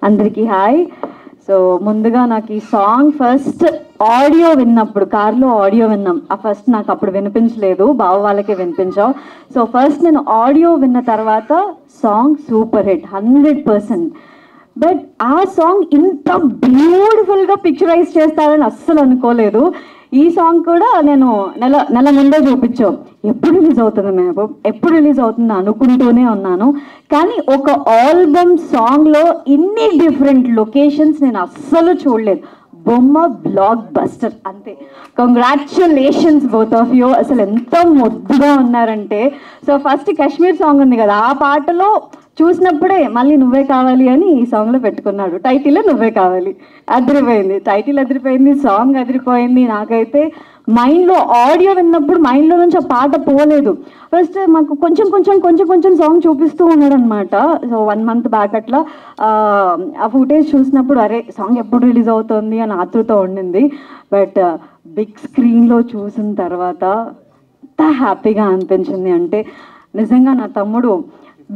అందరికీ hi. So ముందుగా నాకు ఈ సాంగ్ ఫస్ట్ ఆడియో విన్నప్పుడు కార్లో ఆడియో విన్నాం. ఆ ఫస్ట్ నాకు అప్పుడు వినిపించలేదు, బావ వాళ్ళకే వినిపించావు. సో ఫస్ట్ నేను ఆడియో విన్న తర్వాత సాంగ్ సూపర్ హిట్ 100%. బట్ ఆ సాంగ్ ఇంత బ్యూటిఫుల్గా పిక్చరైజ్ చేస్తారని అస్సలు అనుకోలేదు. ఈ సాంగ్ కూడా నేను నెల ముందే చూపించాం, ఎప్పుడు రిలీజ్ అవుతుంది మెహబూబ్, ఎప్పుడు రిలీజ్ అవుతుంది అనుకుంటూనే ఉన్నాను. కానీ ఒక ఆల్బమ్ సాంగ్లో ఇన్ని డిఫరెంట్ లొకేషన్స్ నేను అస్సలు చూడలేదు. బొమ్మ బ్లాక్ బస్టర్ అంతే. Congratulations both of you. అసలు ఎంత ముద్దుగా ఉన్నారంటే, సో ఫస్ట్ కాశ్మీర్ సాంగ్ ఉంది కదా, ఆ పాటలో చూసినప్పుడే మళ్ళీ నువ్వే కావాలి అని ఈ సాంగ్లో పెట్టుకున్నాడు. టైటిల్ నువ్వే కావాలి, అదిరిపోయింది. టైటిల్ అదిరిపోయింది, సాంగ్ అదిరిపోయింది. నాకైతే మైండ్లో ఆడియో విన్నప్పుడు మైండ్లో నుంచి ఆ పాట పోలేదు. ఫస్ట్ మాకు కొంచెం సాంగ్ చూపిస్తూ ఉన్నాడు అనమాట. సో 1 month బ్యాక్ అట్లా ఆ ఫుటేజ్ చూసినప్పుడు అరే సాంగ్ ఎప్పుడు రిలీజ్ అవుతుంది అని ఆతృత ఉండింది. బట్ బిగ్ స్క్రీన్లో చూసిన తర్వాత ఎంత హ్యాపీగా అనిపించింది అంటే, నిజంగా నా తమ్ముడు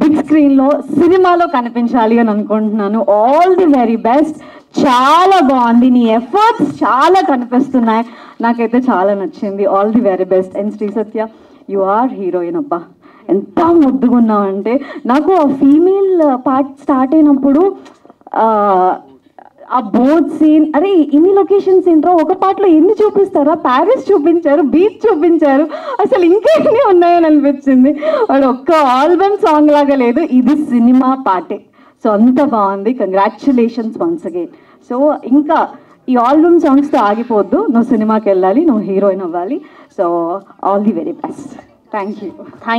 బిగ్ స్క్రీన్లో సినిమాలో కనిపించాలి అని అనుకుంటున్నాను. All the very best. చాలా బాగుంది, నీ ఎఫర్ట్స్ చాలా కనిపిస్తున్నాయి, నాకైతే చాలా నచ్చింది. All the very best. And Shri Satya, you are heroine. అబ్బా ఎంత ముద్దుగా ఉన్నావు అంటే, నాకు ఆ ఫీమేల్ పార్ట్ స్టార్ట్ అయినప్పుడు ఆ బోట్ సీన్, అరే ఇన్ని లొకేషన్స్ ఏంట్రా, ఒక పాటలో ఎన్ని చూపిస్తారా, ప్యారిస్ చూపించారు, బీచ్ చూపించారు, అసలు ఇంకా ఎన్ని ఉన్నాయని అనిపించింది. వాడు ఒక్క ఆల్బమ్ సాంగ్ లాగా లేదు, ఇది సినిమా పాటే. సో అంత బాగుంది. Congratulations once again. సో ఇంకా ఈ ఆల్బమ్ సాంగ్స్తో ఆగిపోద్దు, నువ్వు సినిమాకి వెళ్ళాలి, నువ్వు హీరోయిన్ అవ్వాలి. So all the very best. Thank you.